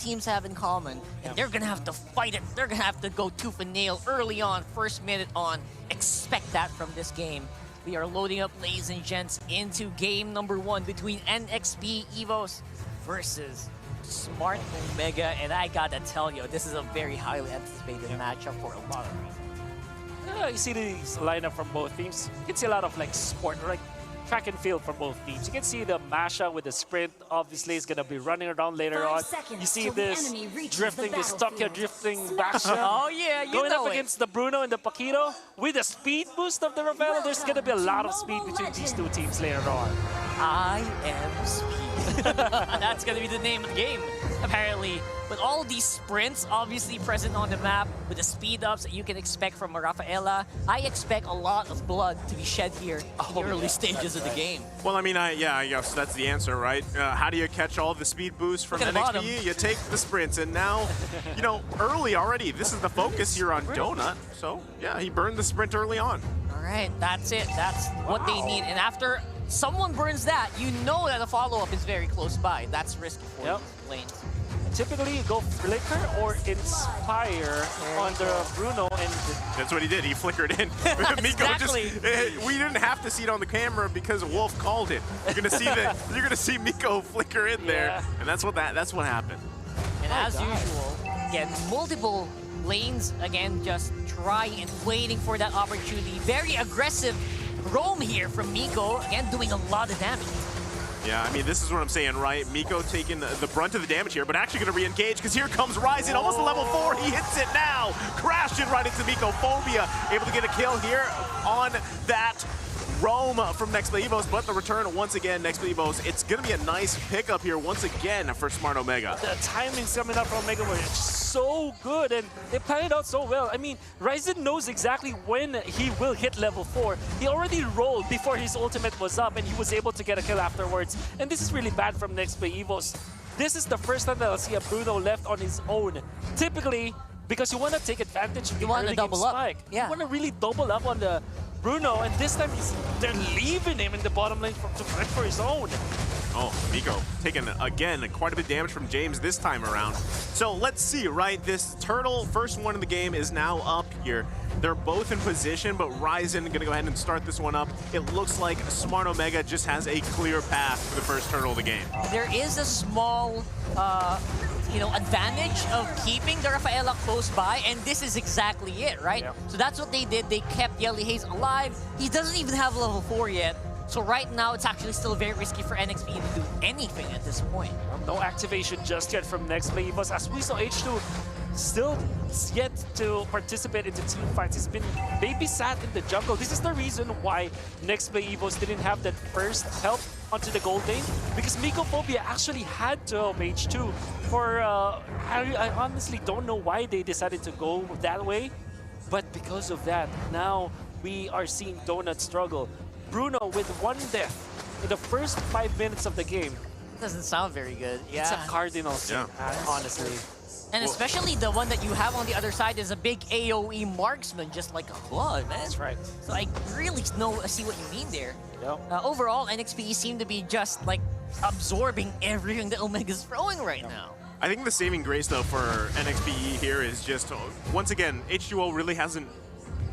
teams have in common, and they're gonna have to fight it. They're gonna have to go tooth and nail early on, first minute on. Expect that from this game. We are loading up, ladies and gents, into game number 1 between NXP EVOS versus Smart Omega, and I gotta tell you, this is a very highly anticipated matchup for a lot of reasons. You see this lineup from both teams. You can see a lot of like sport, like track and field from both teams. You can see the Masha with the sprint, obviously is gonna be running around later on. You see this drifting, this Tokyo drifting back shot. Oh yeah, you going know up it. against the Bruno and the Paquito with the speed boost of the Rafaela. There's gonna be a lot of speed between these two teams later on. I am speed. That's gonna be the name of the game, apparently. With all these sprints obviously present on the map, with the speed ups that you can expect from Rafaela, I expect a lot of blood to be shed here in the early stages of the game. Well, I mean, yeah, I guess that's the answer, right? How do you catch all the speed boosts from NXP? You take the sprints, and now, you know, early already, this is the focus here on Donut. So, yeah, he burned the sprint early on. All right, that's it. That's what they need. And after someone burns that, you know that a follow-up is very close by. That's risky for these lanes. Typically, you go Flicker or Inspire on the Bruno, and that's what he did. He flickered in. Miko we didn't have to see it on the camera because Wolf called it. You're gonna see that. You're gonna see Miko flicker in there, and that's what happened. And as usual, again, multiple lanes again, just trying and waiting for that opportunity. Very aggressive roam here from Miko, again doing a lot of damage. Yeah, I mean, this is what I'm saying, right? Miko taking the brunt of the damage here, but actually going to re-engage because here comes Ryzen, almost a level 4. He hits it now. Crashing right into Miko Phobia. Able to get a kill here on that roam from NEXPLAY EVOS, but the return once again, NEXPLAY EVOS. It's going to be a nice pickup here once again for Smart Omega. The timing coming up from Omega was so good, and they planned it out so well. I mean, Ryzen knows exactly when he will hit level 4. He already rolled before his ultimate was up, and he was able to get a kill afterwards. And this is really bad from NEXPLAY EVOS. This is the first time that I'll see a Bruno left on his own. Typically, because you want to take advantage of the early game spike. You want to really double up on the Bruno, and this time they're leaving him in the bottom lane to fight for his own. Oh, Miko taking, again, quite a bit of damage from James this time around. So let's see, right? This turtle, first one in the game, is now up here. They're both in position, but Ryzen going to go ahead and start this one up. It looks like Smart Omega just has a clear path for the first turtle of the game. There is a small, you know, advantage of keeping the Rafaela close by, and this is exactly it, right? Yeah. So that's what they did. They kept Yelly Haze alive. He doesn't even have level 4 yet. So right now, it's actually still very risky for NXP to do anything at this point. No activation just yet from NEXPLAY EVOS. As we saw, H2 still yet to participate in the team fights. He's been babysat in the jungle. This is the reason why NEXPLAY EVOS didn't have that first help onto the gold lane, because Miko Phobia actually had to help H2 for, I honestly don't know why they decided to go that way, but because of that, now we are seeing Donut struggle. Bruno with 1 death in the first 5 minutes of the game. Doesn't sound very good. Yeah. It's a cardinal sin, honestly. And especially the one that you have on the other side is a big AoE marksman, just like a Blood, man. That's right. So I really see what you mean there. Yep. Overall, NXP seem to be just like absorbing everything that Omega's throwing right now. I think the saving grace, though, for NXPE here is just, once again, H2O really hasn't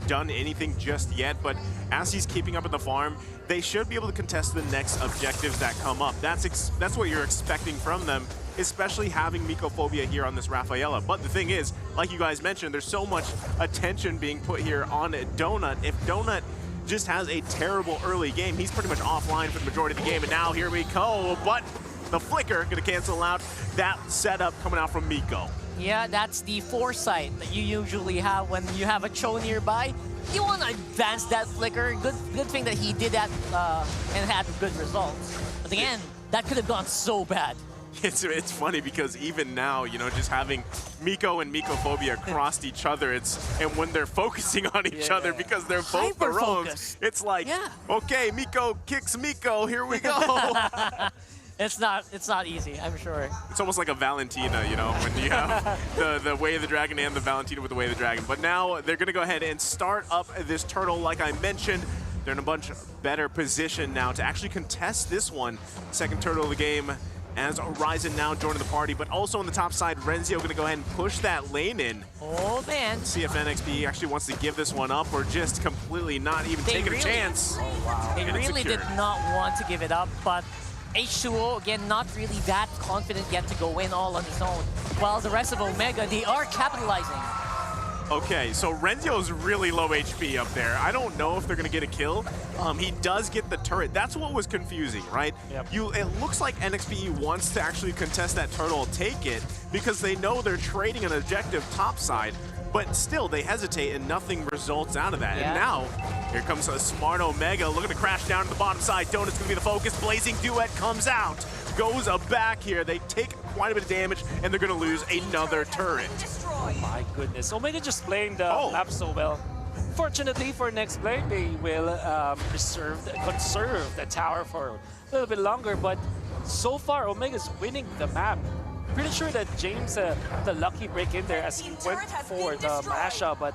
done anything just yet, but as he's keeping up at the farm, they should be able to contest the next objectives that come up. That's what you're expecting from them, especially having Miko Phobia here on this Rafaela. But the thing is, like you guys mentioned, there's so much attention being put here on Donut. If Donut just has a terrible early game, he's pretty much offline for the majority of the game, and now here we go, but the flicker gonna cancel out that setup coming out from Miko. Yeah, that's the foresight that you usually have when you have a Cho nearby. You want to advance that flicker. Good thing that he did that and had good results. But again, that could have gone so bad. It's funny because even now, you know, just having Miko and Miko Phobia crossed each other, and when they're focusing on each other because they're both Barones, it's like, okay, Miko kicks Miko, here we go. It's not easy, I'm sure. It's almost like a Valentina, you know, when you have the Way of the Dragon and the Valentina with the Way of the Dragon. But now they're going to go ahead and start up this turtle, like I mentioned. They're in a much better position now to actually contest this one. Second turtle of the game as Ryzen now joining the party, but also on the top side, Renzio going to go ahead and push that lane in. Oh, man. See if NXP actually wants to give this one up or just completely not even taking a chance. Oh, wow. They really did not want to give it up, but H2O, again, not really that confident yet to go in all on his own. While the rest of Omega, they are capitalizing. Okay, so Renzio's really low HP up there. I don't know if they're going to get a kill. He does get the turret. That's what was confusing, right? Yep. It looks like NXP wants to actually contest that turtle, take it, because they know they're trading an objective topside, but still they hesitate and nothing results out of that. Yeah. And now, here comes a smart Omega looking to crash down to the bottom side. Donut's going to be the focus. Blazing Duet comes out, goes back here. They take quite a bit of damage, and they're going to lose another turret. Oh my goodness, Omega just playing the map so well. Fortunately for NEXTPLAY, they will conserve the tower for a little bit longer, but so far Omega's winning the map. Pretty sure that James the lucky break in there as he went for the Masha, but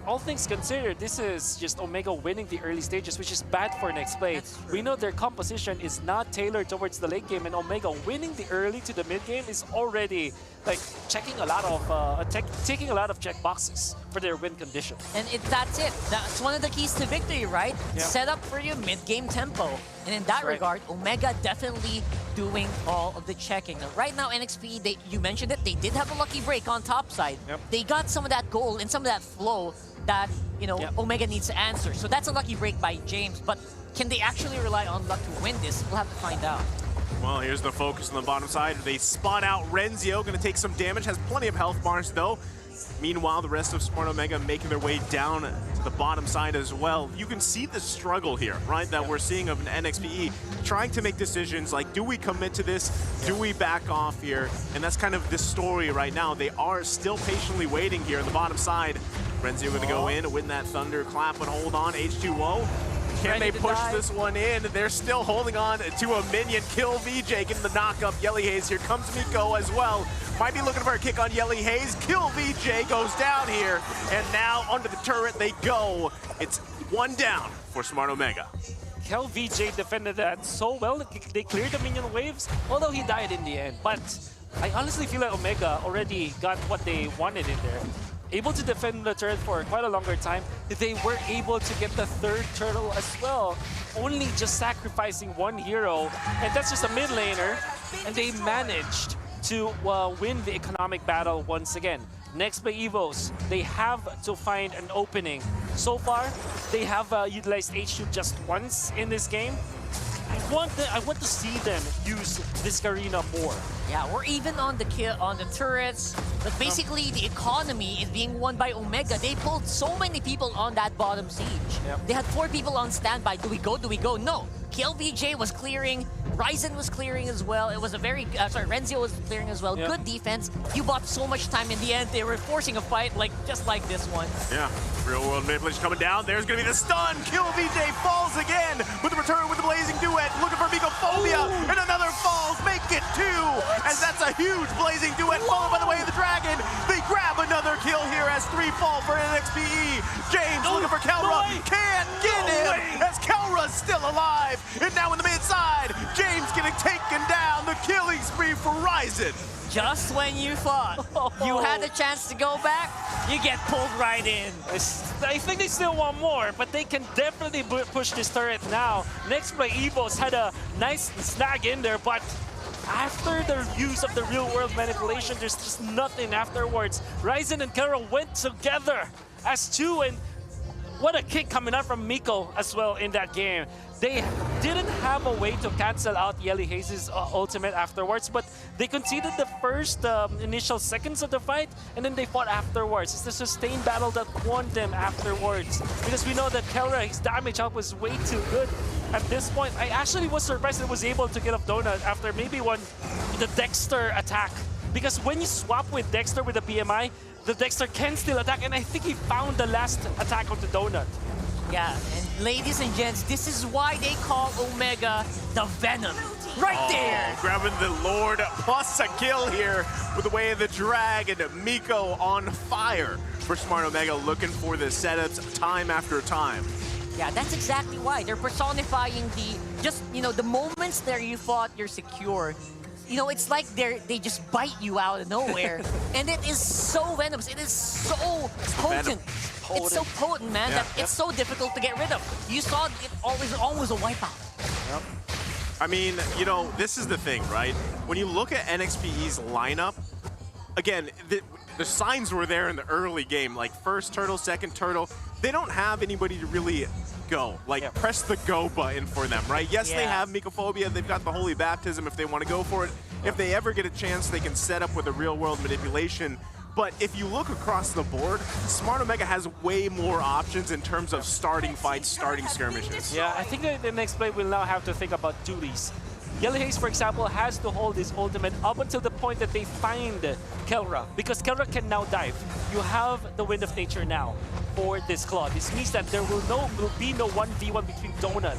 all things considered, this is just Omega winning the early stages, which is bad for NEXTPLAY. We know their composition is not tailored towards the late game, and Omega winning the early to the mid game is already like checking a lot of taking a lot of check boxes for their win condition. And that's it. That's one of the keys to victory, right? Yep. Set up for your mid-game tempo. And in that regard, Omega definitely doing all of the checking. Now, right now, NXP, you mentioned it, they did have a lucky break on top side. Yep. They got some of that gold and some of that flow that, you know, Omega needs to answer. So that's a lucky break by James, but can they actually rely on luck to win this? We'll have to find out. Well, here's the focus on the bottom side. They spot out Renzio, going to take some damage, has plenty of health bars though. Meanwhile, the rest of Smart Omega making their way down to the bottom side as well. You can see the struggle here, right, that we're seeing of an NXPE trying to make decisions like, do we commit to this? Do we back off here? And that's kind of the story right now. They are still patiently waiting here on the bottom side. Renzio going to go in, win that Thunderclap, and hold on. H2O. Can they push this one in? They're still holding on to a minion. Kill VJ, getting the knock-up. Yelly Haze, here comes Miko as well. Might be looking for a kick on Yelly Haze. Kill VJ goes down here. And now under the turret they go. It's one down for Smart Omega. Kel VJ defended that so well. They cleared the minion waves, although he died in the end. But I honestly feel like Omega already got what they wanted in there. Able to defend the turret for quite a longer time. They were able to get the third turtle as well, only just sacrificing one hero, and that's just a mid laner, and they managed to win the economic battle once again. NEXTPLAY EVOS, they have to find an opening. So far, they have utilized H2 just once in this game. I want to see them use this arena more. Yeah, we're even on the turrets, but basically the economy is being won by Omega. They pulled so many people on that bottom siege. Yep. They had 4 people on standby. Do we go? Do we go? No. KLVJ was clearing. Ryzen was clearing as well. It was a very, Renzio was clearing as well. Yep. Good defense. You bought so much time in the end. They were forcing a fight just like this one. Yeah, real world manipulation coming down. There's gonna be the stun. Kill VJ falls again with the return with the Blazing Duet. Looking for Mycophobia, and another falls. Make it 2, as that's a huge Blazing Duet followed by the way of the dragon. They grab another kill here as 3 fall for NXPE. James looking for Kelra. Can't get him as Kelra's still alive. And now in the mid side, James getting taken down. The killing spree for Ryzen. Just when you thought you had a chance to go back, you get pulled right in. I think they still want more, but they can definitely push this turret now. NEXTPLAY EVOS had a nice snag in there, but after the use of the real-world manipulation, there's just nothing afterwards. Ryzen and Kara went together as 2, and what a kick coming out from Miko as well in that game. They didn't have a way to cancel out Yelly Haze's ultimate afterwards, but they conceded the first initial seconds of the fight, and then they fought afterwards. It's the sustained battle that won them afterwards, because we know that Kelra, his damage out was way too good. At this point, I actually was surprised that was able to get off Donut after maybe the Dexter attack, because when you swap with Dexter with the BMI, the Dexter can still attack, and I think he found the last attack of the Donut. Yeah, and ladies and gents, this is why they call Omega the Venom. Right there! Grabbing the Lord plus a kill here with the way of the drag, and Miko on fire for Smart Omega, looking for the setups time after time. Yeah, that's exactly why. They're personifying the moments there you thought you're secure. you know, it's like they just bite you out of nowhere. And it is so venomous. It is so potent. It's so potent, man, that it's so difficult to get rid of. You saw it almost a wipeout. Yep. I mean, you know, this is the thing, right? When you look at NXPE's lineup, again, the signs were there in the early game, like first turtle, second turtle. They don't have anybody to really go, like press the go button for them, right? Yes, they have Mycophobia, they've got the Holy Baptism if they want to go for it. If they ever get a chance, they can set up with a real-world manipulation. But if you look across the board, Smart Omega has way more options in terms of starting fights, starting skirmishes. Yeah, I think that the next play will now have to think about duties. Yellow Haze, for example, has to hold his ultimate up until the point that they find Kelra, because Kelra can now dive. You have the Wind of Nature now for this Claw. This means that there will be no 1v1 between Donut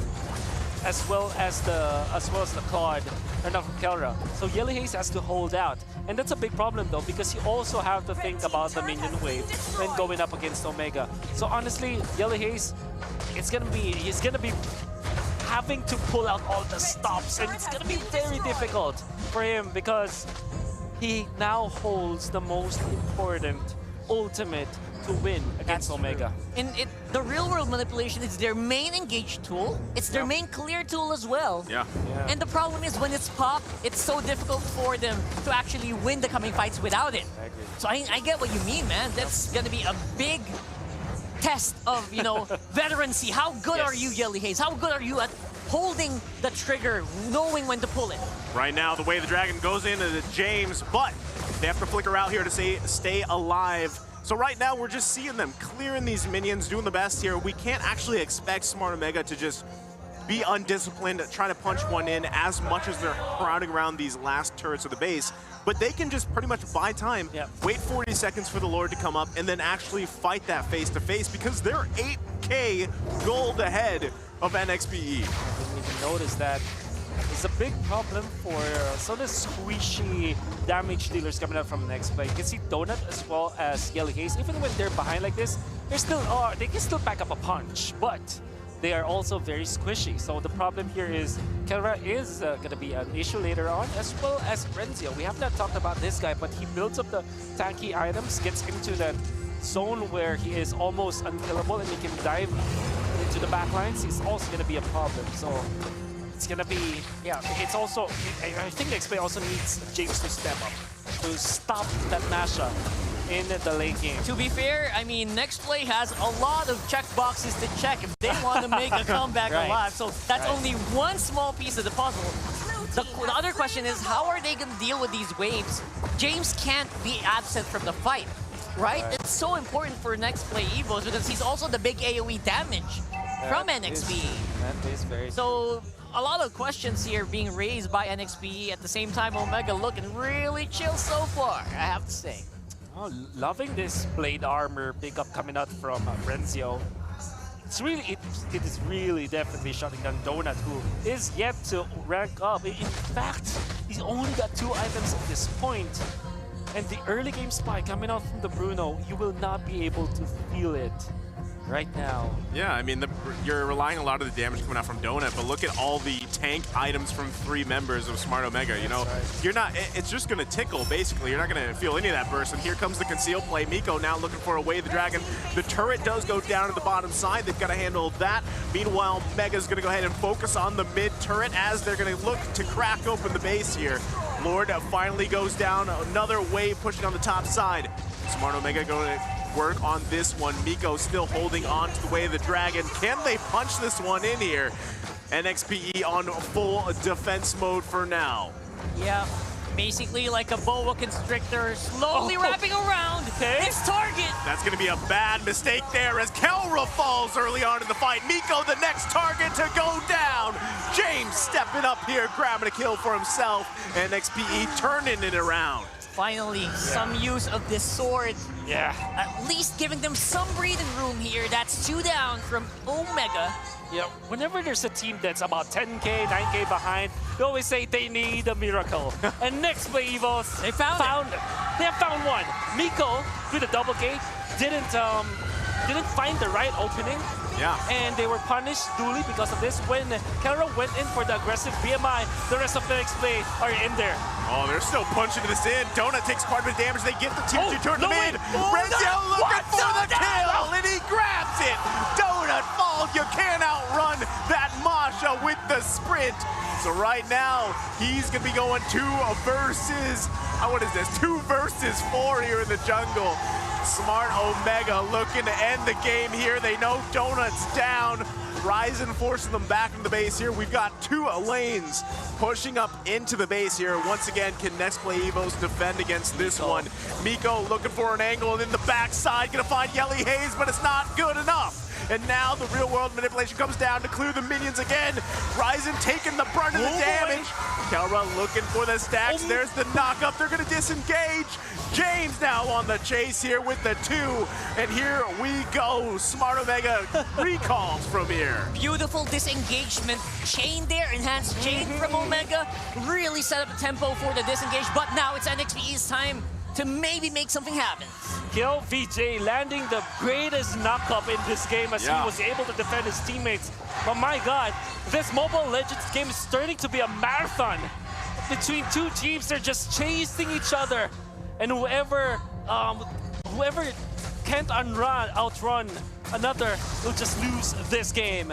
as well as the Claude, or not from Kelra. So Yellow Haze has to hold out. And that's a big problem though, because you also have to think about the minion wave when going up against Omega. So honestly, Yellow Haze, he's gonna be having to pull out all the stops, and it's gonna be very difficult for him because he now holds the most important ultimate to win against Omega. And the real-world manipulation is their main engage tool. It's their main clear tool as well. Yeah. And the problem is when it's popped, it's so difficult for them to actually win the coming fights without it. I agree. So I get what you mean, man. That's gonna be a big test of, you know, veterancy. How good are you, Yellow Haze? How good are you at holding the trigger, knowing when to pull it? Right now, the way the Dragon goes into the James, but they have to flicker out here to stay alive. So right now, we're just seeing them clearing these minions, doing the best here. We can't actually expect Smart Omega to just be undisciplined, trying to punch one in as much as they're crowding around these last turrets of the base. But they can just pretty much buy time, wait 40 seconds for the Lord to come up, and then actually fight that face-to-face because they're 8K gold ahead of NXPE. I didn't even notice that. It's a big problem for some of the squishy damage dealers coming out from NEXPLAY. You can see Donut as well as Yellow Haze. Even when they're behind like this, they can still pack up a punch, but they are also very squishy. So the problem here is Kelra is going to be an issue later on, as well as Renzio. We have not talked about this guy, but he builds up the tanky items, gets into that zone where he is almost unkillable and he can dive into the backlines. He's also going to be a problem. So it's going to be, it's also, I think NEXPLAY also needs James to step up to stop that mashup in the late game. To be fair, I mean, NEXPLAY has a lot of checkboxes to check if they want to make a comeback alive. So that's only one small piece of the puzzle. The other question is, how are they going to deal with these waves? James can't be absent from the fight, right? It's so important for NEXPLAY EVOS because he's also the big AoE damage from NXPE. That is very so a lot of questions here being raised by NXPE. At the same time, Omega looking really chill so far, I have to say. Oh, loving this blade armor pickup coming out from Renzio. It is really definitely shutting down Donut, who is yet to rank up. In fact, he's only got 2 items at this point. And the early game spike coming out from the Bruno, you will not be able to feel it right now. Yeah, I mean, you're relying a lot of the damage coming out from Donut, but look at all the tank items from 3 members of Smart Omega. You know, you're not, it's just going to tickle, basically. You're not going to feel any of that burst. And here comes the conceal play. Miko now looking for a way the Dragon. The turret does go down to the bottom side. They've got to handle that. Meanwhile, Mega's going to go ahead and focus on the mid turret as they're going to look to crack open the base here. Lord finally goes down. Another wave pushing on the top side. Smart Omega going to work on this one. Miko still holding on to the way of the Dragon. Can they punch this one in here? NXPE on full defense mode for now. Yeah, basically like a boa constrictor slowly wrapping around his target. That's going to be a bad mistake there as Kelra falls early on in the fight. Miko the next target to go down. James stepping up here, grabbing a kill for himself. NXPE turning it around. Finally, some use of this sword. Yeah. At least giving them some breathing room here. That's 2 down from Omega. Yeah, whenever there's a team that's about 10K, 9K behind, they always say they need a miracle. And NEXPLAY EVOS, they found it. They have found one. Miko, with a double K, didn't find the right opening Yeah. And they were punished duly because of this. When Kelra went in for the aggressive BMI, the rest of the NEXPLAY are in there. Oh, they're still punching this in. Donut takes quite a bit of damage. They get the team to turn them in. Oh, Rezio looking for the kill, and he grabs it. Donut falls. You can't outrun that Masha with the sprint. So right now, he's going to be going 2 versus, what is this? 2 versus 4 here in the jungle. Smart Omega looking to end the game here. They know Donut's down. Ryzen forcing them back into the base here. We've got 2 lanes pushing up into the base here. Once again, can NEXPLAY EVOS defend against this one? Miko looking for an angle, and in the backside, gonna find Yelly Hayes, but it's not good enough. And now the real-world manipulation comes down to clear the minions again. Ryzen taking the brunt of the damage. Kelra looking for the stacks. There's the knock-up. They're going to disengage. James now on the chase here with the 2. And here we go. Smart Omega recalls from here. Beautiful disengagement. Chain there, enhanced chain from Omega. Really set up a tempo for the disengage, but now it's NXPE's time to maybe make something happen. Kill VJ landing the greatest knock-up in this game as he was able to defend his teammates. But my God, this Mobile Legends game is turning to be a marathon. Between 2 teams, they're just chasing each other. And whoever can't outrun another will just lose this game.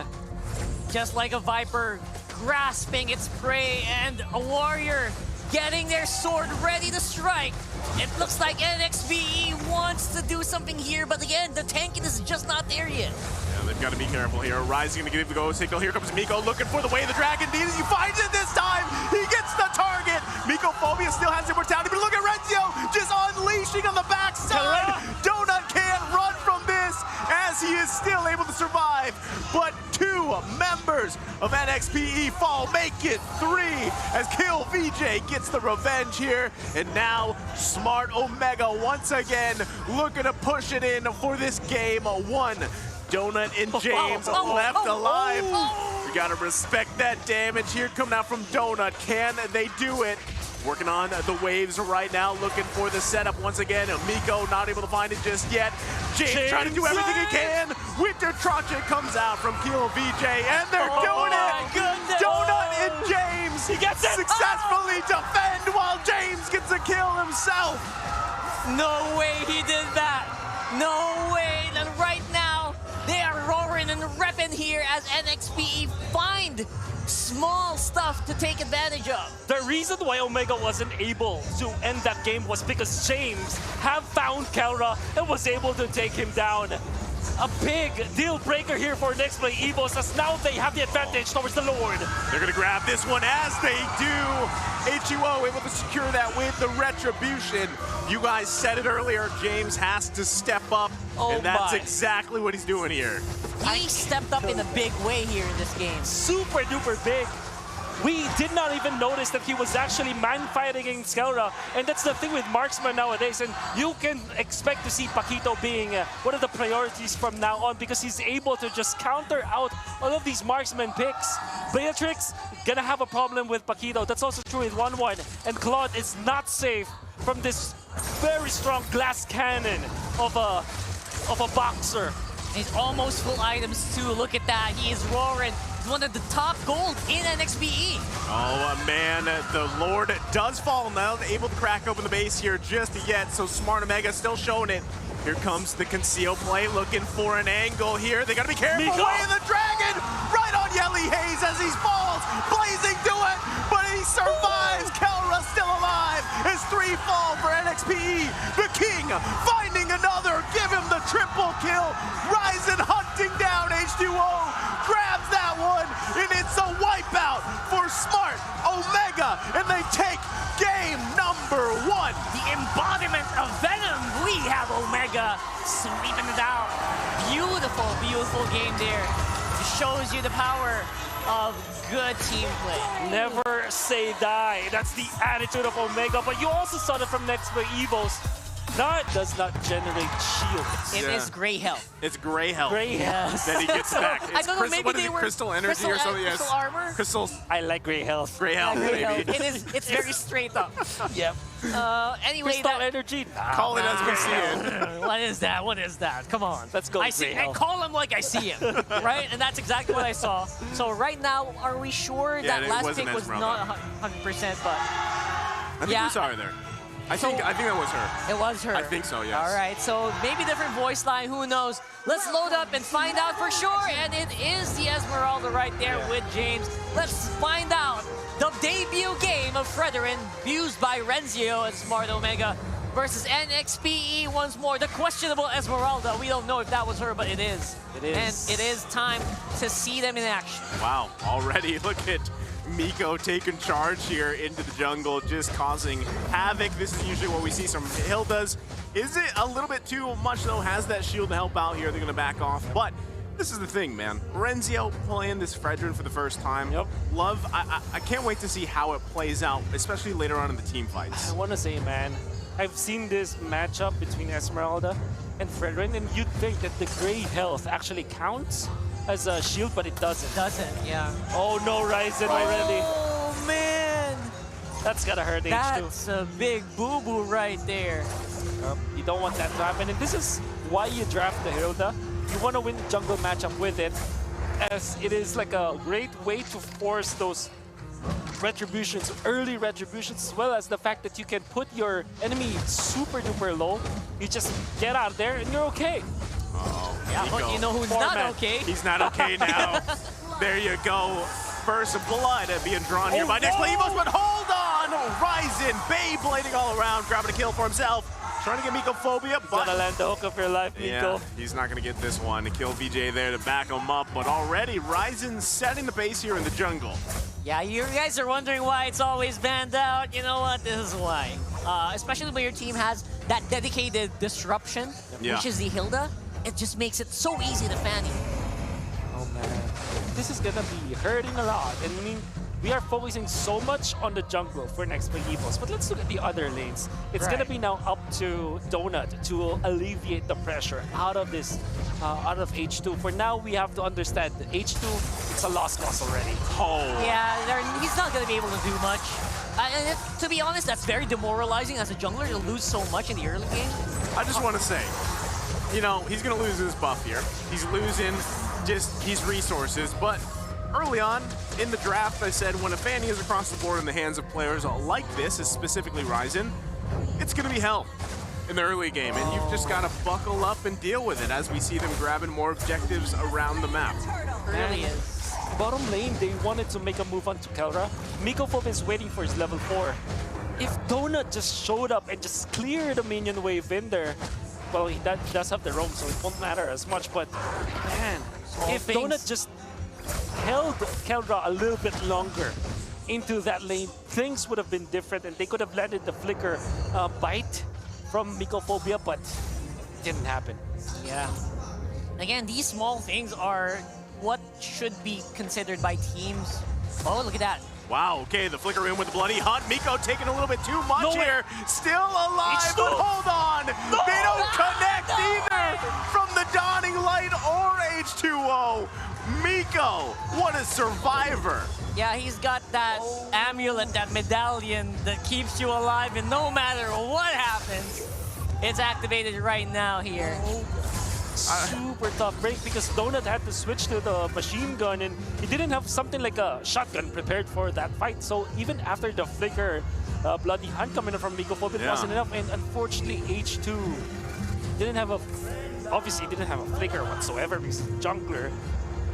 Just like a viper grasping its prey and a warrior getting their sword ready to strike. It looks like NXPE wants to do something here, but again, the tanking is just not there yet. Yeah, they've got to be careful here. Rise is going to give the go signal. Here comes Miko looking for the way the dragon needs. He finds it this time. He gets the target. Miko Phobia still has immortality, but look at Rezio just unleashing on the backside. Donut can't run from this as he is still able to survive. But 2 members of NXPE fall, make it 3 as Kill VJ gets the revenge here. And now Smart Omega once again looking to push it in for this game 1. Donut and James left alive. We gotta respect that damage here coming out from Donut. Can they do it? Working on the waves right now, looking for the setup once again. Miko not able to find it just yet. James trying to do everything he can. Winter Tragic comes out from Kill VJ, and they're doing it! Goodness. Donut and James successfully defend while James gets a kill himself. No way he did that. No way. And right now, they are roaring and repping here as NXPE find small stuff to take advantage of. The reason why Omega wasn't able to end that game was because James have found Kelra and was able to take him down. A big deal breaker here for NEXPLAY EVOS as now they have the advantage towards the Lord. They're gonna grab this one as they do. HUO able to secure that with the retribution. You guys said it earlier, James has to step up, and that's exactly what he's doing here. He stepped up in a big way here in this game. Super duper big. We did not even notice that he was actually man-fighting against Kelra, and that's the thing with marksman nowadays, and you can expect to see Paquito being one of the priorities from now on because he's able to just counter out all of these marksman picks. Beatrix gonna have a problem with Paquito. That's also true in 1-1, and Claude is not safe from this very strong glass cannon of a boxer. He's almost full items too. Look at that. He is roaring. He's one of the top gold in NXPE. Oh man, the Lord does fall now, able to crack open the base here just yet. So Smart Omega still showing it. Here comes the conceal play, looking for an angle here. They gotta be careful. Way of the dragon, right on Yelly Hayes as he falls, blazing to it, but he survives. Kelra still alive as 3 fall for NXPE. The King finding another, give him the triple kill. Ryzen hunting down H2O, grabs that one, and it's a wipeout for Smart Omega, and they take game number 1. The embodiment of Venom. We have Omega sweeping it out. Beautiful, beautiful game there. It shows you the power of good team play. Never say die. That's the attitude of Omega, but you also saw that from NEXPLAY EVOS. Nard does not generate shields. It is gray health. It's gray health. Gray health. That he gets back. I don't know, maybe what is they it, were crystal energy or something? Crystal armor? Crystal I like gray health. gray health, Gray health. maybe. It's very straight up. Yep. Anyway, Crystal that, energy. Nah. Call it as we see it. what is that? What is that? Come on. Let's go I with see. gray I health. call him like I see him, right? And that's exactly what I saw. So right now, are we sure that it last wasn't pick was Esmeralda. not 100%? But I think Yeah. we saw her there. I think that was her. it was her. I think so, yes. All right. So maybe different voice line. Who knows? Let's load up and find out for sure. And it is the Esmeralda right there with James. Let's find out the debut game of Fredrin, used by Renzio and Smart Omega, versus NXPE once more. The questionable Esmeralda. We don't know if that was her, but it is. It is. And it is time to see them in action. Wow, already look at Miko taking charge here into the jungle, just causing havoc. This is usually what we see from Hilda's. Is it a little bit too much though? Has that shield to help out here? They're gonna back off, but this is the thing, man. Renzio playing this Fredrin for the first time. Yep. Love, I can't wait to see how it plays out, especially later on in the team fights. I want to say, man, I've seen this matchup between Esmeralda and Fredrin, and you'd think that the gray health actually counts as a shield, but it doesn't. Doesn't, yeah. Oh no, Ryzen already. Oh, man. That's gotta hurt H2. That's a big boo-boo right there. You don't want that to happen, and this is why you draft the Hilda. You want to win the jungle matchup with it, as it is like a great way to force those retributions, early retributions, as well as the fact that you can put your enemy super duper low. You just get out there and you're okay. Yeah, but Miko. you know who's Poor not man. okay? He's not okay now. There you go. First blood being drawn here by NEXPLAY EVOS, but hold on! Ryzen, Beyblading all around, grabbing a kill for himself. Trying to get Miko phobia, but Gonna land the hook of your life, Miko. yeah, he's not gonna get this one. To kill VJ there to back him up, but already Ryzen setting the pace here in the jungle. Yeah, you guys are wondering why it's always banned out. You know what? This is why. Especially when your team has that dedicated disruption, Yeah. which is the Hilda. It just makes it so easy to fan you. Oh man, this is gonna be hurting a lot. And I mean, we are focusing so much on the jungle for NEXPLAY EVOS, but let's look at the other lanes. It's gonna be now up to Donut to alleviate the pressure out of this, out of H2. For now, we have to understand that H2, it's a lost cause already. Oh, Yeah, he's not going to be able to do much. And to be honest, that's very demoralizing as a jungler to lose so much in the early game. I just want to say, you know, he's gonna lose his buff here. He's losing just his resources, but early on in the draft, I said when a Fanny is across the board in the hands of players like this, specifically Ryzen, it's gonna be hell in the early game, and you've just gotta buckle up and deal with it as we see them grabbing more objectives around the map. It really is. Bottom lane, they wanted to make a move onto Kelra. Miko is waiting for his level 4. If Donut just showed up and just cleared the minion wave in there, well, he does have the roam, so it won't matter as much, but man, if things. Donut just held Kelra a little bit longer into that lane, things would have been different, and they could have landed the flicker bite from Mycophobia, but it didn't happen. Yeah. Again, these small things are what should be considered by teams. Oh, look at that. Wow, okay, the flicker in with the bloody hunt. Miko taking a little bit too much No way. here. Still alive, H2. but hold on. They don't connect either from the Dawning Light or H2O. Miko, what a survivor. Yeah, he's got that amulet, that medallion that keeps you alive, and no matter what happens, it's activated right now here. Super tough break because Donut had to switch to the machine gun, and he didn't have something like a shotgun prepared for that fight. So even after the flicker, bloody hand coming in from Mycophobia, it wasn't enough. And unfortunately, H2 didn't have obviously didn't have a flicker whatsoever because jungler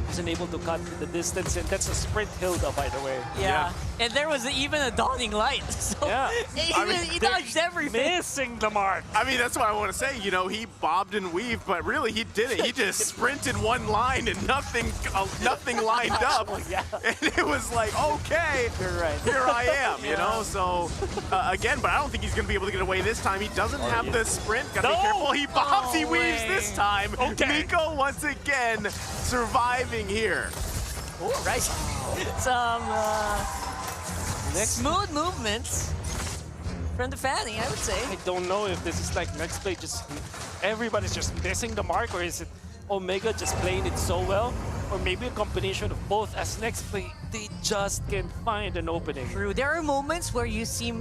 wasn't able to cut the distance, and that's a sprint Hilda, by the way. Yeah. And there was even a dawning light. So Yeah. he dodged everything. Missing the mark. I mean, that's what I want to say. You know, he bobbed and weaved, but really he didn't. He just sprinted one line and nothing lined up. Yeah. And it was like, okay, You're right. here I am, you know? So, again, but I don't think he's going to be able to get away this time. He doesn't have the sprint. Got to be No! careful. He bobs, he No weaves way. this time. Okay. Miko once again surviving here. Oh, right. Some smooth movements. from the Fanny, I would say. I don't know if this is like NEXPLAY just everybody's just missing the mark, or is it Omega just playing it so well, or maybe a combination of both. As NEXPLAY, they just can't find an opening. True. There are moments where you see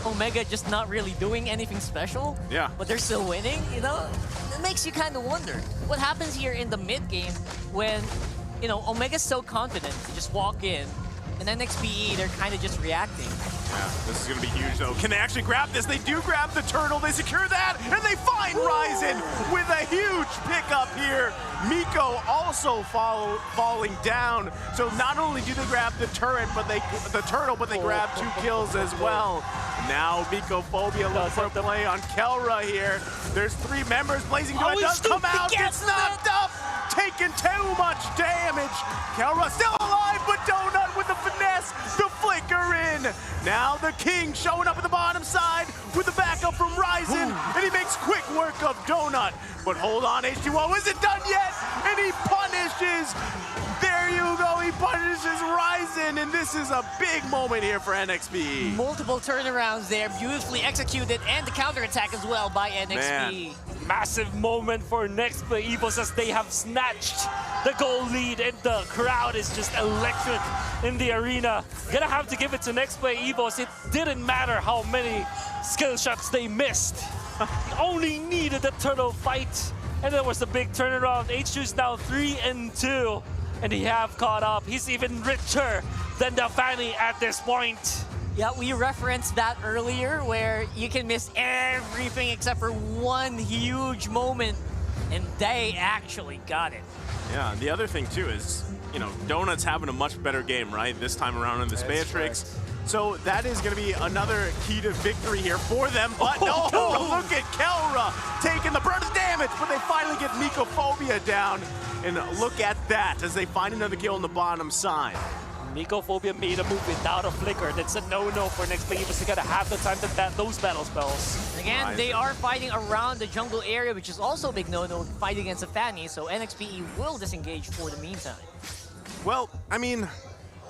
Omega just not really doing anything special. Yeah. But they're still winning, you know? It makes you kind of wonder what happens here in the mid game when, you know, Omega's so confident to just walk in, and then NXPE, they're kind of just reacting. Yeah, this is going to be huge, though. Can they actually grab this? They do grab the turtle. They secure that, and they find Ryzen with a huge pickup here. Miko also falling down. So not only do they grab the turret, but the turtle, but they grab 2 kills as well. Now Mikophobia looks for a play on Kelra here. There's 3 members. Blazing Duet does come out, gets knocked up, taking too much damage. Kelra still alive, but Donut with the finesse, the flicker in. Now the King showing up at the bottom side with the backup from Ryzen, and he makes quick work of Donut. But hold on, H2O isn't done yet, and he punishes. There you go, he punishes Ryzen, and this is a big moment here for NXP. Multiple turnarounds there, beautifully executed, and the counterattack as well by NXP. Massive moment for NEXPLAY EVOS as they have snatched the goal lead, and the crowd is just electric in the arena. Gonna have to give it to NEXPLAY EVOS. It didn't matter how many skill shots they missed. Only needed the turtle fight, and there was a big turnaround. H2 is now 3-2, and they have caught up. He's even richer than the Fanny at this point. Yeah, we referenced that earlier where you can miss everything except for one huge moment, and they actually got it. Yeah, the other thing too is, you know, Donut's having a much better game, right? This time around in this Beatrix. Right. So that is going to be another key to victory here for them. But no, look at Kelra taking the brunt of damage, but they finally get Mikophobia down. And look at that as they find another kill on the bottom side. Mikophobia made a move without a flicker. That's a no-no for NEXPLAY EVOS. They gotta have the time to those battle spells. Again, they are fighting around the jungle area, which is also a big no-no, fight against the Fanny, so NXPE will disengage for the meantime. Well, I mean,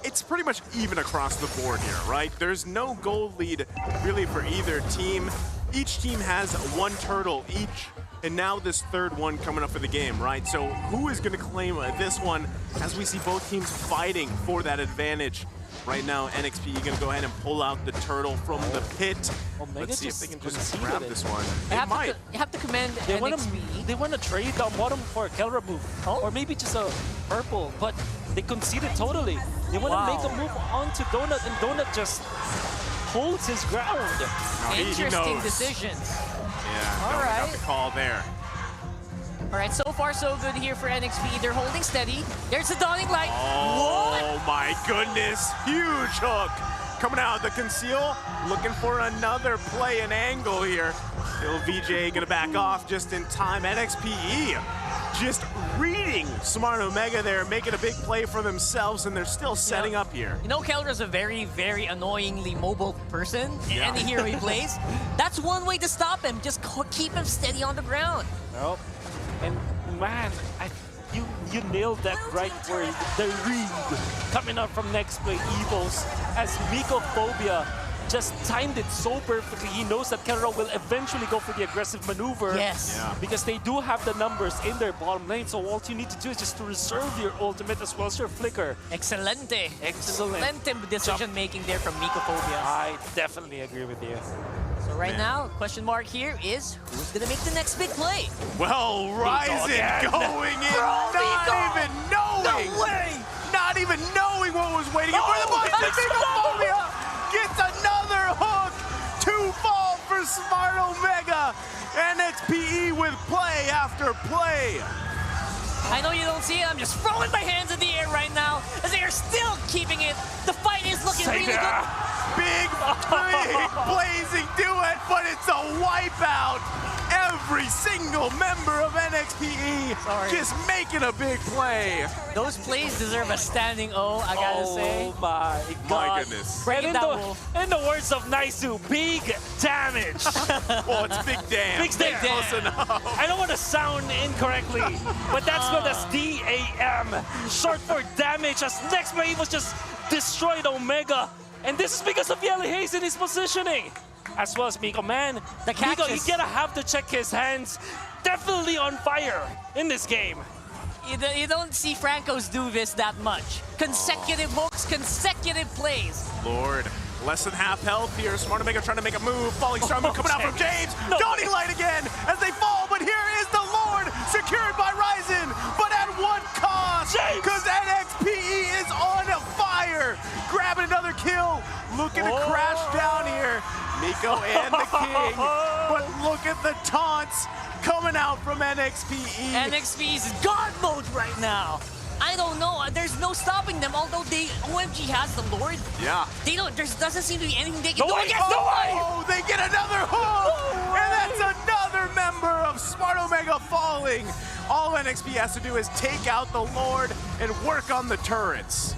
it's pretty much even across the board here, right? There's no goal lead really for either team. Each team has 1 turtle each, and now this 3rd one coming up for the game, right? So who is going to claim this one as we see both teams fighting for that advantage? Right now, NXP going to go ahead and pull out the turtle from the pit. Let's see if they can just grab this one. You have to commend NXP. They want to trade down bottom for a Kelra move, or maybe just a purple, but they conceded totally. They want to make a move onto Donut, and Donut just holds his ground. No, Interesting decisions. Yeah, all right. Got the call there. All right, so far so good here for NXP. They're holding steady. There's the dawning light. Oh my goodness, huge hook. Coming out of the conceal, looking for another play and angle here. Little VJ gonna back off just in time. NXPE just reading Smart Omega there, making a big play for themselves, and they're still setting up here. You know, Kelra's a very, very annoyingly mobile person, any hero he plays. That's one way to stop him. Just keep him steady on the ground. Nope. And man, you nailed that right where the read coming up from NEXPLAY EVOS as Mikophobia just timed it so perfectly. He knows that Kelra will eventually go for the aggressive maneuver. Yes. Yeah. Because they do have the numbers in their bottom lane, so all you need to do is just to reserve your ultimate as well as your flicker. Excelente. Excellent. Excelente decision making there from Mikophobia. I definitely agree with you. So right now, question mark here is who's gonna make the next big play? Well, Ryzen going in, not even knowing. No way! Not even knowing what was waiting for the button. Mikophobia gets another hook. 2 fall for Smart Omega. NXPE with play after play. I know you don't see it, I'm just throwing my hands in the air right now as they are still keeping it. The fight is looking really good. Big blazing duet, but it's a wipeout. Every single member of NXPE just making a big play. Those plays deserve a standing O, I gotta say. Oh my God. My goodness. Break it down, Wolf. In the words of Naisu, big damage. Oh, it's big damn. Big damn. Close enough. I don't want to sound incorrectly, but that's spelled as DAM, short for damage, as NEXPLAY was just destroyed Omega. And this is because of Yellow Haze in his positioning. as well as Miko. Man, The Miko, you cactus. gotta have to check his hands. Definitely on fire in this game. You don't see Francos do this that much. Consecutive hooks, consecutive plays. Lord, less than half health here. Smart Omega trying to make a move. Falling star move coming out from James. No. Dawning Light again as they fall, but here is the Lord secured by Ryzen. But at what cost? James! Because NXPE is on fire. Grabbing another kill. Looking to crash down here. Miko and the King. But look at the taunts coming out from NXPE. NXP's God mode right now. I don't know. There's no stopping them. Although OMG has the Lord. Yeah. They don't. There doesn't seem to be anything they can do way, against no the way! Oh, they get another hook! And that's another member of Smart Omega falling. All NXP has to do is take out the Lord and work on the turrets.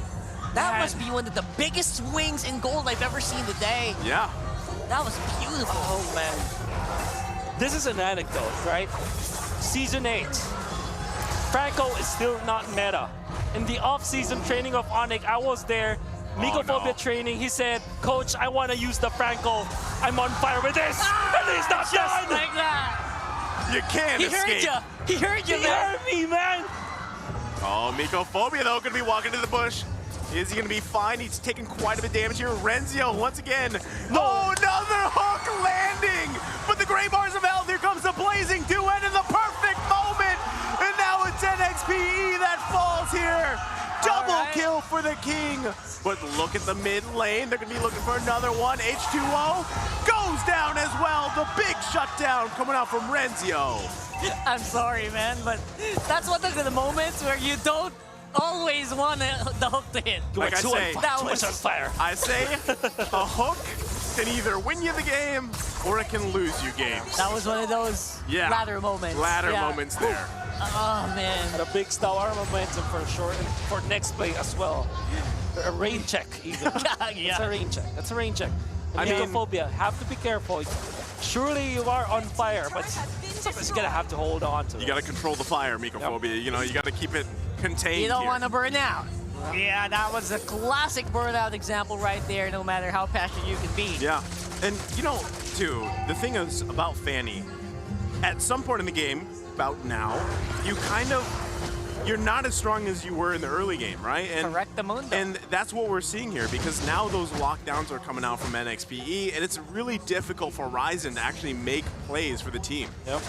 That must be one of the biggest swings in gold I've ever seen today. Yeah. That was beautiful. Oh man. This is an anecdote, right? Season 8. Franco is still not meta. In the off-season training of Onyx, I was there. Mycophobia training, he said, Coach, I want to use the Franco. I'm on fire with this. And he's not Just done. like that. You can't He escape. heard you. He heard you, He man. heard me, man. Oh, Mycophobia, though, going to be walking to the bush. Is he going to be fine? He's taking quite a bit of damage here. Renzio, once again. No. Oh, another hook landing. But the gray bars of health, here comes the blazing duet in the perfect moment. And now it's NXPE that falls here. Double kill for the King. But look at the mid lane. They're going to be looking for another one. H2O goes down as well. The big shutdown coming out from Renzio. I'm sorry, man, but that's one of the moments where you don't always want the hook to hit. Like I say, that Too much was on fire. I say a hook can either win you the game or it can lose you games. That was one of those ladder moments. Ladder Yeah. moments there. Oh man. And a big star momentum for sure, and for next play as well. A rain check, even. It's a rain check. That's a rain check. I mean- Mycophobia, have to be careful. Surely you are on fire, but sometimes you're gonna have to hold on to it. You got to control the fire, Mycophobia. You know, you got to keep it contained. You don't here. want to burn out. Yeah, that was a classic burnout example right there, no matter how passionate you can be. Yeah, and you know, too, the thing is about Fanny, at some point in the game, about now, you're not as strong as you were in the early game, right? And, Correct the mundo. And that's what we're seeing here, because now those lockdowns are coming out from NXPE, and it's really difficult for Ryzen to actually make plays for the team. Yep.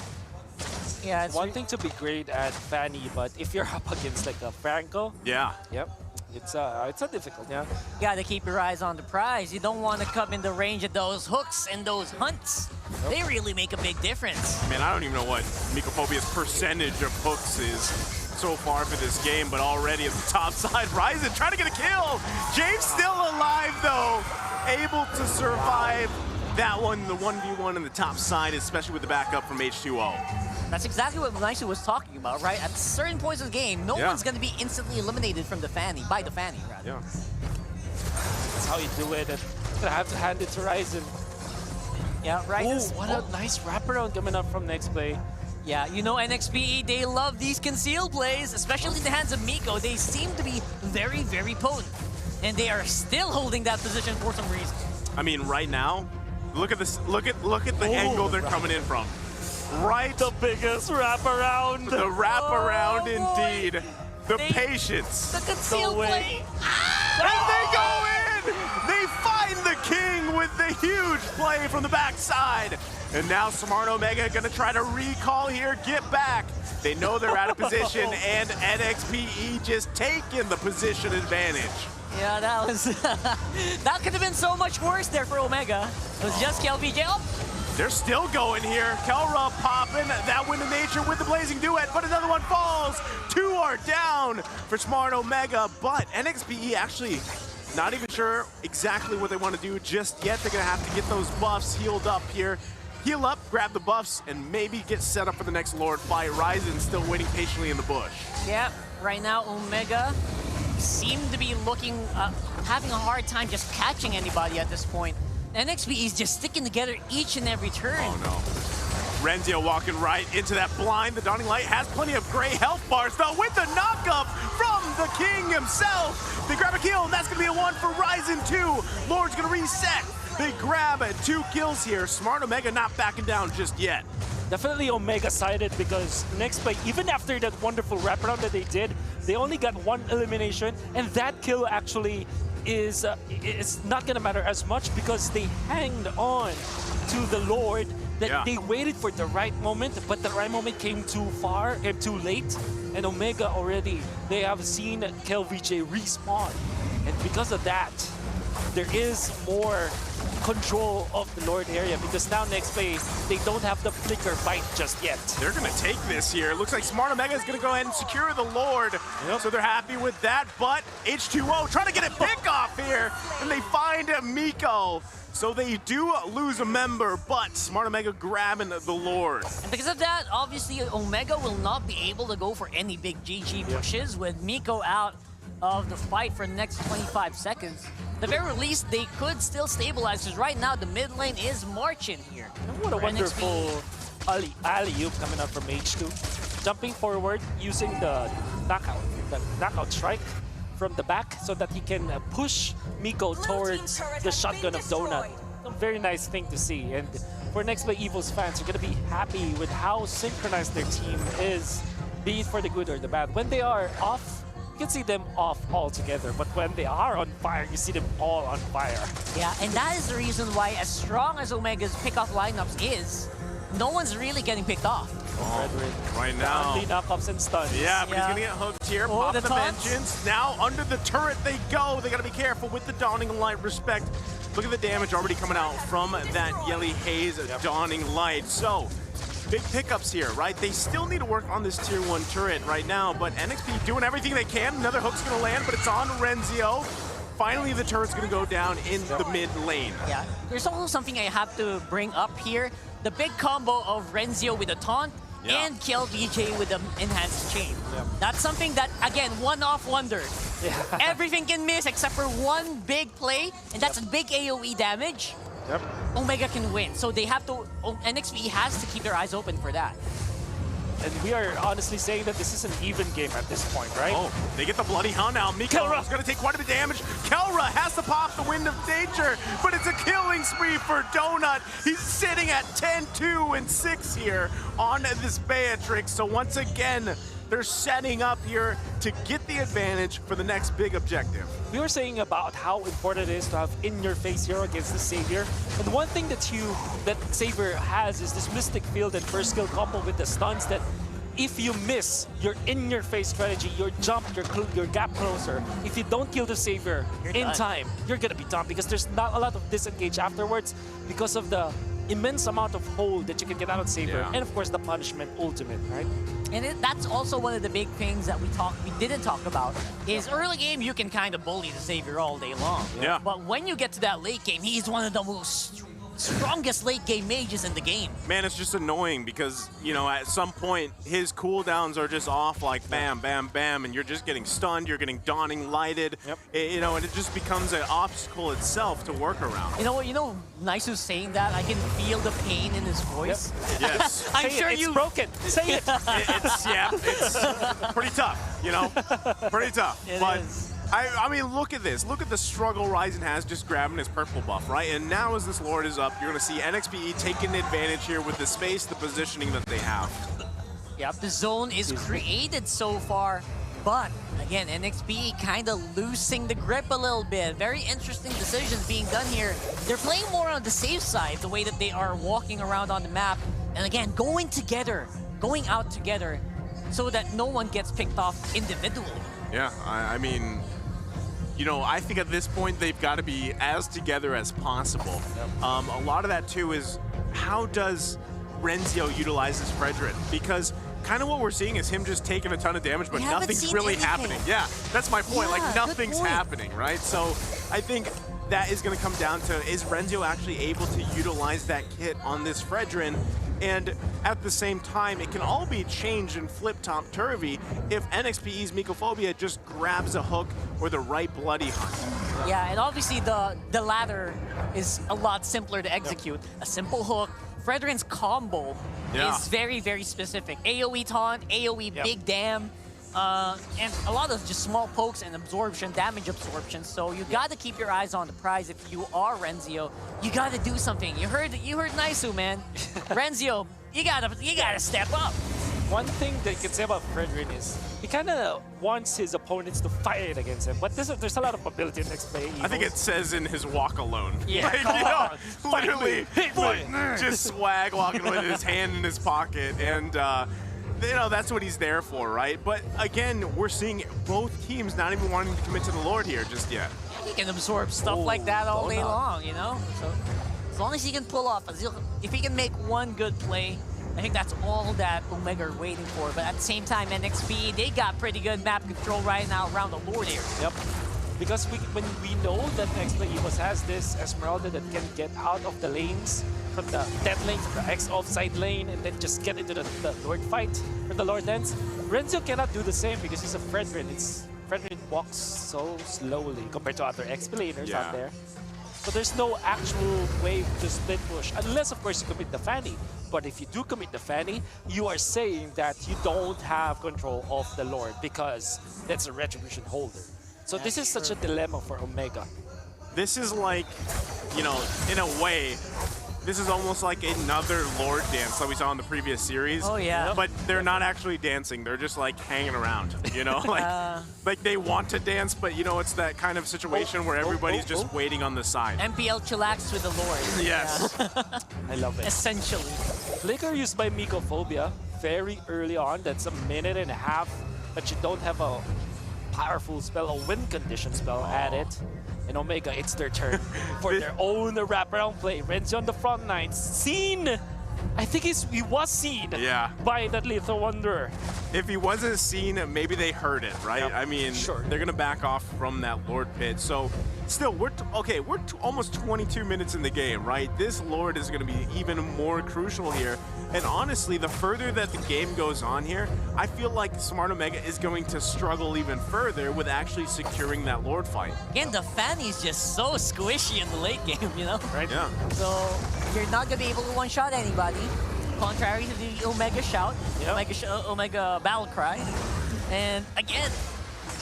Yeah, it's One thing to be great at Fanny, but if you're up against like a Franco, Yeah. yep, it's a difficult, yeah. you got to keep your eyes on the prize. You don't want to come in the range of those hooks and those hunts. They really make a big difference. Man, I don't even know what Mycophobia's percentage of hooks is so far for this game, but already at the top side, Ryzen trying to get a kill. James still alive, though, able to survive that one, the 1v1 in the top side, especially with the backup from H2O. That's exactly what Maishu was talking about, right? At certain points of the game, no one's going to be instantly eliminated from the Fanny, by the Fanny, rather. Yeah. That's how you do it, and you're gonna have to hand it to Ryzen. Yeah, right. Oh, what a nice wraparound coming up from next play. Yeah, you know NXPE, they love these concealed plays, especially in the hands of Miko. They seem to be very, very potent. And they are still holding that position for some reason. I mean, right now, look at this. Look at the angle they're coming in from. Right, The biggest wraparound. the wraparound Oh, boy. indeed. The patience. The concealed way. play. And they go in! They find the King with the huge play from the backside. And now Smart Omega gonna try to recall here, get back. They know they're out of position, and NXPE just taking the position advantage. Yeah, that was... that could have been so much worse there for Omega. It was just KLBJ. Oh, They're still going here. Kelra popping that Wind of Nature with the Blazing Duet, but another one falls. Two are down for Smart Omega, but NXPE actually not even sure exactly what they want to do just yet. They're going to have to get those buffs healed up here. Heal up, grab the buffs, and maybe get set up for the next Lord fight. Ryzen still waiting patiently in the bush. yeah, right now Omega seem to be looking, having a hard time just catching anybody at this point. NXPE is just sticking together each and every turn. Oh no. Renzio walking right into that blind. The Dawning Light has plenty of gray health bars, though, with the knockup from the King himself. They grab a kill, and that's going to be a one for Ryzen 2. Lord's going to reset. They grab 2 kills here. Smart Omega not backing down just yet. Definitely Omega sided because NEXTPLAY, even after that wonderful wraparound that they did, they only got 1 elimination, and that kill actually is not gonna matter as much because they hanged on to the Lord. That they waited for the right moment, but the right moment came too far and too late. And Omega already, they have seen KelVJ respawn. And because of that, there is more control of the Lord area because now NEXTPLAY, they don't have the flicker fight just yet. They're gonna take this here. Looks like Smart Omega is gonna go ahead and secure the Lord. So they're happy with that, but H2O trying to get a pick off here, and they find Miko. So they do lose a member, but Smart Omega grabbing the Lord. And because of that, obviously Omega will not be able to go for any big GG pushes with Miko out of the fight for the next 25 seconds. At the very least, they could still stabilize, because right now the mid lane is marching here. What a wonderful alley-oop coming out from H2. Jumping forward, using the knockout strike from the back so that he can push Miko towards the shotgun of Donut. A very nice thing to see. And for NEXTPLAY EVOS fans, you're going to be happy with how synchronized their team is, be it for the good or the bad. When they are off, you can see them off altogether, but when they are on fire, you see them all on fire. Yeah, and that is the reason why, as strong as Omega's pickoff lineups is, no one's really getting picked off. Right now. Only knockups and stuns. Yeah, but he's gonna get hooked here. Pop the vengeance. Now under the turret they go. They gotta be careful with the Dawning Light. Respect. Look at the damage already coming out from that Yelly Haze Dawning Light. So, big pickups here, right? They still need to work on this tier 1 turret right now, but NXP doing everything they can. Another hook's gonna land, but it's on Renzio. Finally, the turret's gonna go down in the mid lane. Yeah, there's also something I have to bring up here. The big combo of Renzio with a taunt and KelVJ with the enhanced chain. That's something that, again, one-off wonder. Everything can miss except for one big play, and that's a big AoE damage. Omega can win, so they have to, NXP has to keep their eyes open for that. And we are honestly saying that this is an even game at this point, right? Oh, they get the Bloody Hound out. Kelra's gonna take quite a bit of damage. Kelra has to pop the Wind of Nature, but it's a killing spree for Donut. He's sitting at 10-2 and 6 here on this Beatrix. So once again, they're setting up here to get the advantage for the next big objective. We were saying about how important it is to have in-your-face hero against the Savior. And one thing that Savior has is this Mystic Field and first skill combo with the stuns that if you miss your in-your-face strategy, your jump, your gap closer, if you don't kill the Savior in time, you're gonna be done because there's not a lot of disengage afterwards because of the immense amount of hold that you can get out of Savior, and of course the punishment ultimate, right? And that's also one of the big things that we didn't talk about, is early game you can kind of bully the Savior all day long. But when you get to that late game, he's one of the most strongest late game mages in the game. Man, it's just annoying because, you know, at some point his cooldowns are just off like bam, bam, bam, and you're just getting stunned, you're getting Dawning Lighted, you know, and it just becomes an obstacle itself to work around. You know what, Naisu's saying that, I can feel the pain in his voice. Yes. I'm sure it's broken. Say it. It's pretty tough, you know, pretty tough. But I mean, look at this. Look at the struggle Ryzen has just grabbing his purple buff, right? And now as this Lord is up, you're going to see NXPE taking advantage here with the space, the positioning that they have. Yep, the zone is created so far, but again, NXPE kind of losing the grip a little bit. Very interesting decisions being done here. They're playing more on the safe side, the way that they are walking around on the map. And again, going together, going out together, so that no one gets picked off individually. Yeah, I mean, you know, I think at this point they've got to be as together as possible. A lot of that too is how does Renzio utilize his Fredrin? Because kind of what we're seeing is him just taking a ton of damage, but nothing's really happening. Yeah, that's my point. Like nothing's happening, right? So I think that is going to come down to, is Renzio actually able to utilize that kit on this Fredrin? And at the same time, it can all be changed and flipped topsy-turvy if NXPE's Mycophobia just grabs a hook or the right Bloody Hunt. Yeah, and obviously the latter is a lot simpler to execute. A simple hook. Fredrin's combo is very, very specific. AoE taunt, AoE big dam. and a lot of just small pokes and absorption, damage absorption. So you got to keep your eyes on the prize. If you are Renzio, you got to do something. You heard Naisu, man. Renzio, you gotta step up. One thing that you can say about Fredrin is he kind of wants his opponents to fight against him, but there's a lot of ability in NEXPLAY EVOS. I think it says in his walk alone. Yeah, Like, come you know, on, fight literally me, hit me. just swag walking with his hand in his pocket, and you know, that's what he's there for, right? But again, we're seeing both teams not even wanting to commit to the Lord here just yet. He can absorb stuff like that all day long, you know? So as long as he can pull off, if he can make one good play, I think that's all that Omega are waiting for. But at the same time, NXP, they got pretty good map control right now around the Lord area. Yep. Because when we know that NEXPLAY EVOS has this Esmeralda that can get out of the lanes, from the dead lane, from the X offside lane, and then just get into the Lord fight, or the Lord dance, Renzio cannot do the same because he's a Fredrin. Fredrin walks so slowly compared to other XP laners out there. So there's no actual way to split push, unless of course you commit the Fanny. But if you do commit the Fanny, you are saying that you don't have control of the Lord because that's a Retribution holder. So this is such a dilemma for Omega. This is like, you know, in a way, this is almost like another Lord dance that we saw in the previous series. Oh, yeah. But they're not actually dancing. They're just like hanging around, you know? Like they want to dance, but you know, it's that kind of situation where everybody's just waiting on the side. MPL chillax with the Lord. Yes. Yeah. I love it. Essentially. Flicker used by Mycophobia very early on. That's a minute and a half, but you don't have a powerful spell, a win condition spell at it. And Omega, it's their turn for their own wraparound play. Renzio on the front line, seen. I think he was seen by that Lethal Wanderer. If he wasn't seen, maybe they heard it, right? Yep. I mean, they're gonna back off from that Lord pit. So still, we're almost 22 minutes in the game, right? This Lord is gonna be even more crucial here. And honestly, the further that the game goes on here, I feel like Smart Omega is going to struggle even further with actually securing that Lord fight. Again, the Fanny's just so squishy in the late game, you know? Right? Yeah. So you're not gonna be able to one-shot anybody, contrary to the Omega shout, Omega battle cry. And again,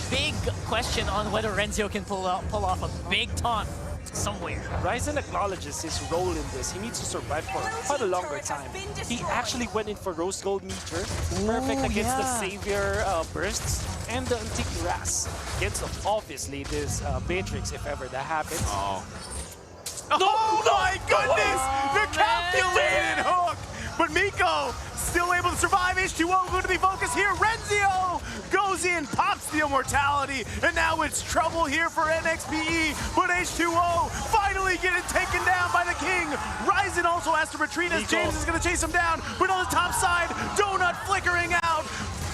big question on whether Renzio can pull off a big taunt somewhere. Ryzen acknowledges his role in this. He needs to survive for quite a longer time. He actually went in for Rose Gold Meteor, perfect against the Savior bursts, and the Antique Ras against obviously this Matrix if ever that happens. Oh my goodness! The calculated hook! But Miko still able to survive. H2O going to be focused here. Renzio goes in, pops the immortality, and now it's trouble here for NXPE. But H2O finally getting taken down by the king. Ryzen also has to retreat as James is going to chase him down. But on the top side, Donut flickering out.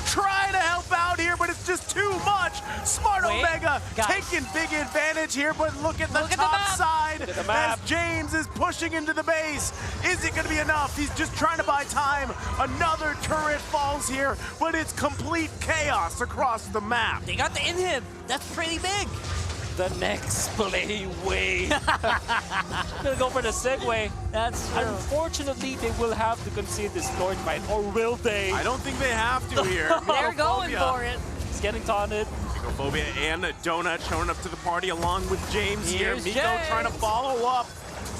Trying to help out here, but it's just too much. Smart Omega taking big advantage here, but look at the top side as James is pushing into the base. Is it going to be enough? He's just trying to buy time. Another turret falls here, but it's complete chaos across the map. They got the inhib. That's pretty big. The NEXPLAY way. Gonna go for the segue. That's true. Unfortunately, they will have to concede this Lord fight, or will they? I don't think they have to here. They're going for it. He's getting taunted. Mycophobia and Donut showing up to the party along with James here. Here's Miko James. trying to follow up.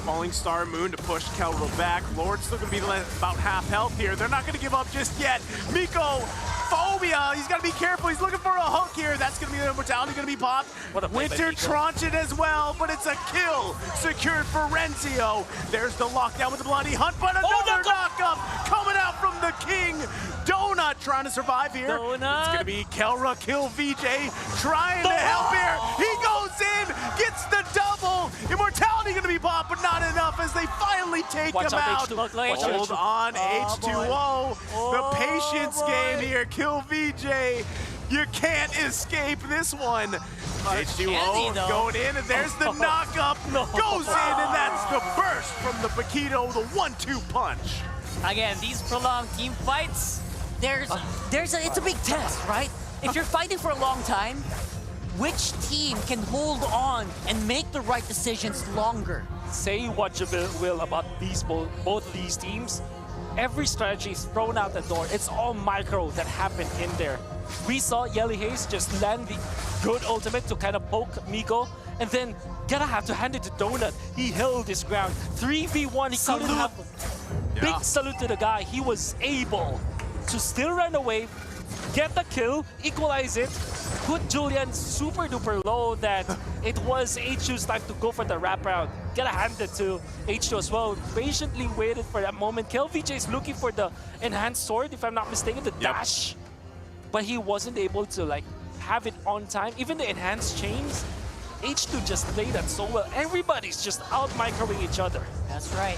Falling Star Moon to push Kelro back. Lord's still going to be about half health here. They're not going to give up just yet. Mycophobia, he's got to be careful. He's looking for a hook here. That's going to be the immortality going to be popped. Winter Tranche it as well, but it's a kill secured for Renzio. There's the lockdown with the Bloody Hunt, but another knockup coming out from the king. Donut trying to survive here. Donut. It's going to be Kelra kill VJ trying to help here. He goes in, gets the double. Immortality going to be popped, but not enough as they finally take him out. Hold on, H2O. The patience game here. Kill VJ. You can't escape this one. H2O going in, and there's the knockup. Goes in, and that's the burst from the Paquito, the 1-2 punch. Again, these prolonged team fights, it's a big test, right? If you're fighting for a long time, which team can hold on and make the right decisions longer? Say what you will about both of these teams. every strategy is thrown out the door. It's all micro that happened in there. We saw Yelly Hayes just land the good ultimate to kind of poke Miko, and then gonna have to hand it to Donut. He held his ground. 3v1, he couldn't have... Big salute to the guy. He was able to still run away, get the kill, equalize it, put Julian super duper low that it was H2's time to go for the wraparound. Gotta hand it to H2 as well. Patiently waited for that moment. KelVJ is looking for the enhanced sword, if I'm not mistaken, the dash. But he wasn't able to like have it on time. Even the enhanced chains, H2 just played that so well. Everybody's just out microwing each other. That's right.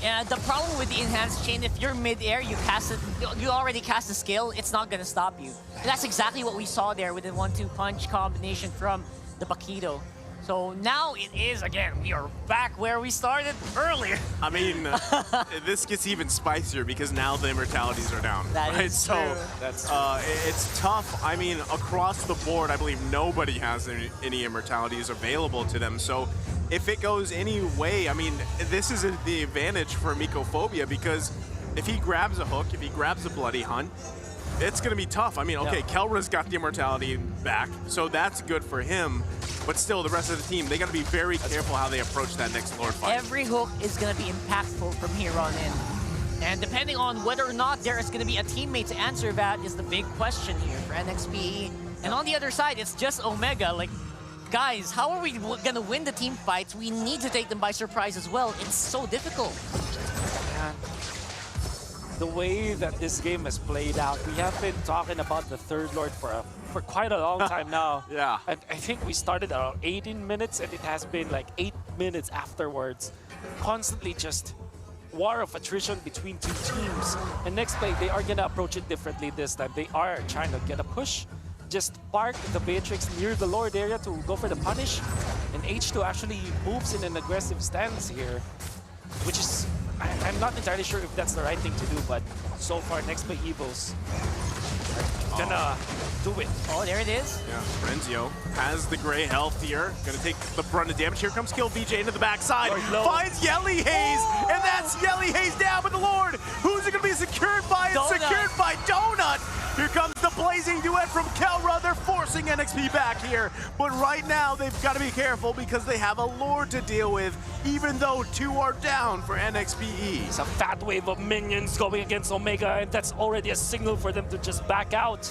And the problem with the enhanced chain, if you're mid-air, you cast it, you already cast the skill, it's not gonna stop you. And that's exactly what we saw there with the 1-2 punch combination from the Bakito. So now it is, again, we are back where we started earlier. I mean, this gets even spicier because now the immortalities are down. That right? is so true. That's it's tough. I mean, across the board, I believe nobody has any immortalities available to them. So if it goes any way, I mean, this is the advantage for Mycophobia because if he grabs a hook, if he grabs a bloody hunt, it's going to be tough. I mean, okay, Kelra's got the immortality back, so that's good for him. But still, the rest of the team, they got to be very careful how they approach that next Lord fight. Every hook is going to be impactful from here on in. And depending on whether or not there is going to be a teammate to answer that is the big question here for NXPE. And on the other side, it's just Omega. Like, guys, how are we going to win the team fights? We need to take them by surprise as well. It's so difficult. Yeah. The way that this game has played out, we have been talking about the third Lord for quite a long time now. Yeah. And I think we started around 18 minutes and it has been like 8 minutes afterwards. Constantly just war of attrition between two teams. And NEXTPLAY, they are going to approach it differently this time. They are trying to get a push. Just park the Beatrix near the Lord area to go for the punish. And H2 actually moves in an aggressive stance here, which is... I'm not entirely sure if that's the right thing to do, but so far, NEXTPLAY EVOS are gonna do it. Oh, there it is. Yeah, Renzio has the gray health here. Gonna take the brunt of damage. Here comes KelVJ into the backside. Finds Yelly Hayes, and that's Yelly Hayes down with the Lord. Who's it gonna be secured by? It's secured by Donut. Here comes the blazing duet from Kelra. They're forcing NXP back here. But right now, they've got to be careful because they have a Lord to deal with, even though 2 are down for NXPE. It's a fat wave of minions going against Omega, and that's already a signal for them to just back out.